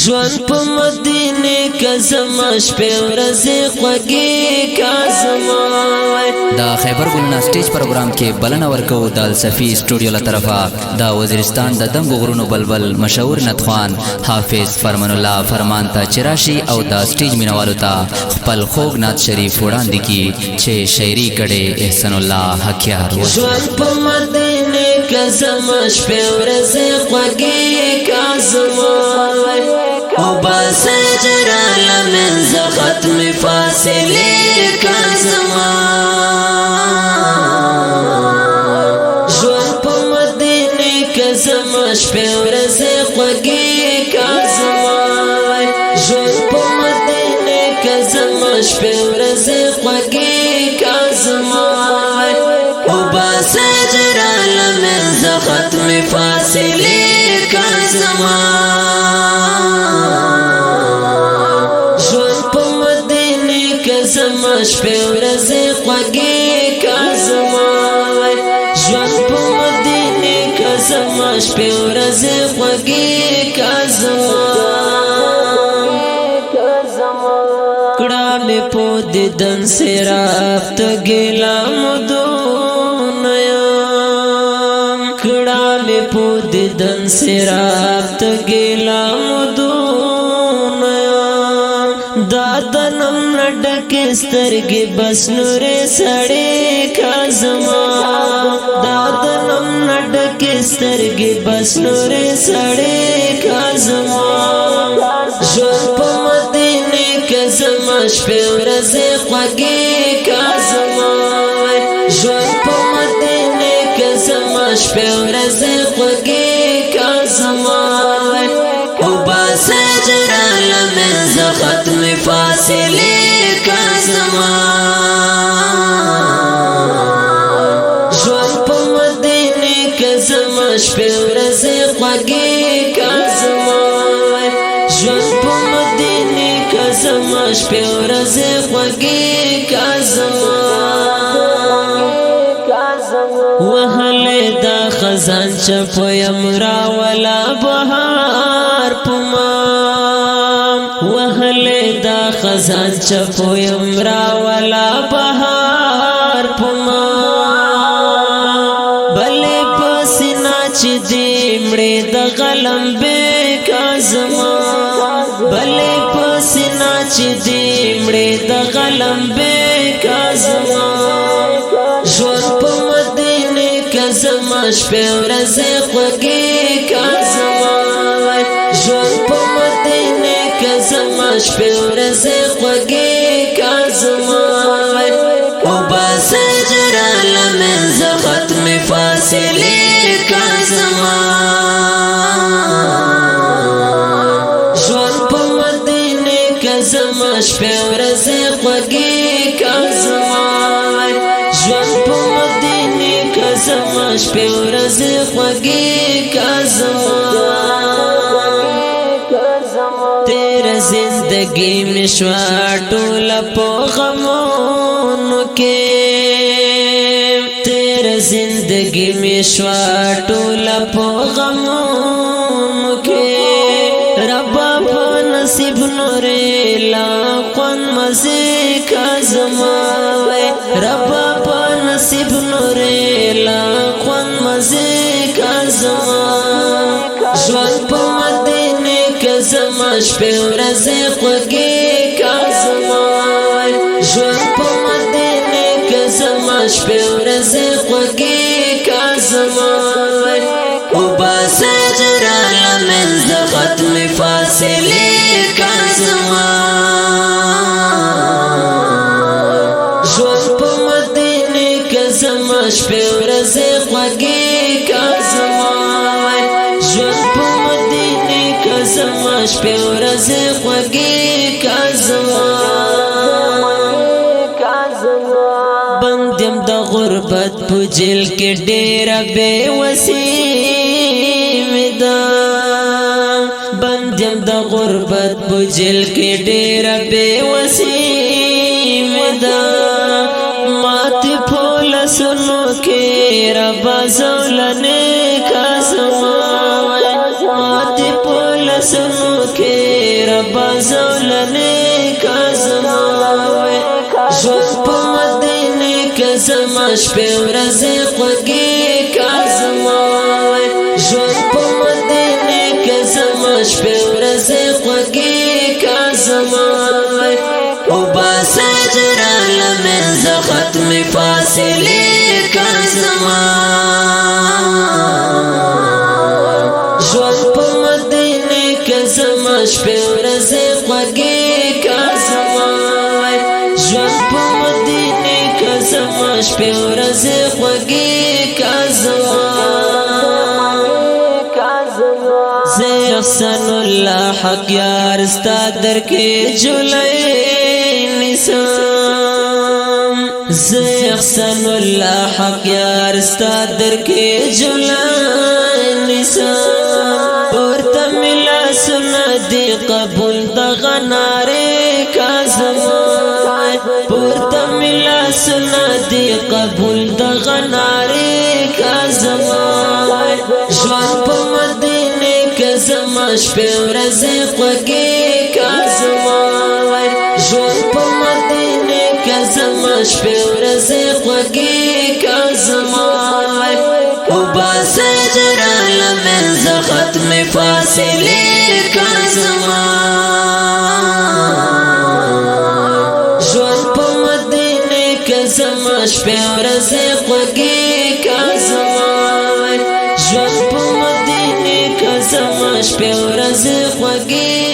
ژوند په مدینه کې زما شپې ورځې خوږې کا زما دا خیبر ګلنا سټیج پروګرام کې بلنه ورکو د الصفی سټوډیو له طرفه دا وزیرستان د دنګ غرونو بلبل مشهور نتخوان حافظ فرمان الله فرمان ته چراشي او دا سټیج مینوالو ته خپل خوږ نعت شریف وړاندې کی چې شاعري کړي احسان الله حقیار ژوند په مدینه کې زما شپې ورځې خوږې کا زما او بس جرال من ختم فاصله کا زما ژوند په مدینه کې زما شپې ورځې خوږې کا زما ژوند په مدینه کې زما شپې ورځې خوږې کا زما او بس جرال من ختم فاصله کا زما زما شپې ورځې خوږې کا زما ژوند په مدینه کې زما شپې ورځې خوږې کا زما کړه مې په دیدن سراب ته ګیلا مدونیا کړه مې په دیدن سراب ته ګیلا مدونیا دادنم نډکه سترګې بس نورې سړې کا زما دادنم نډکه سترګې بس نورې سړې کا زما ژوند په مدینه کې زما شپې ورځې خوږې کا زما ژوند په مدینه کې زما شپې ورځې خوږې کا زما او بس جرال من ختم فاصله کا زما ژوند په مدینه کې زما شپې ورځې خوږې کا زما ژوند په مدینه کې زما شپې ورځې خوږې کا زما وهله دا خزان چپیم راولا بهار پما وهله دا خزان چپیم راولا بهار پما بلې پسینا چې دې مړې د غلم به کا زما بلې پسینا چې دې مړې د غلم به کا زما ژوند په مدینه کې زما شپې ورځې خوږې کا زما ژوند په مدینه کې زما شپې ورځې خوږې کا زما او بس جرال من ختم فاصله کا زما ژوند په مدینه کې زما شپې ورځې خوږې کا زما ژوند په مدینه کې زما شپې ورځې خوږې کا زما تیرا زندگی میں شوا ټوله په غمونو کې تیرا زندگی میں شوا ټوله په غمونو کې رب په نصیب نورې لا قن مزه کا زما رب په نصیب نورې لا قن مزه کا زما ژوند په مدینه کې زما شپې ورځې خوږې کا زما ژوند په مدینه کې زما شپې ورځې خوږې کا زما او بس جرال من ختم فاصله کا زما ژوند په مدینه کې زما شپې ورځې خوږې کا زما ژوند په مدینه کې زما شپې ورځې خوږې کا زما بندیم د غربت په جیل کې ډېره بې وسې مې ده بندیم د غربت په جیل کې ډېره بې وسې مې ده ماتې په لاسونو کې ربه زولنې کا زما ماتې په لاسونو کې بازولنې کازما ژوند په مدینه کې زما شپې ورځې خوږې کازما ژوند په مدینه کې زما شپې ورځې خوږې کازما او باسه جراله منځ ختم فاصلې کازما ژوند په مدینه کې زما شپې ورځې خوږې کازما ژوند په مدینه کې زما شپې ورځې خوږې کازما زه احسن الله حق یار ستا در کې جولای نسام زه احسن الله حق یار ستا در کې جولای نسام پورته ملا سنا دی قبول د غناره کازما پورته ملا سنا دی قبول د غناره کازما ژوند په مدینه کې زما شپې ورځې خوږې کازما ژوند په مدینه کې زما شپې ورځې خوږې کازما او باسه جراله منځ ختم فاصلې کازما ژوند په مدینه کې زما شپې ورځې خوږې کازما ژوند په مدینه کې زما شپې ورځې خوږې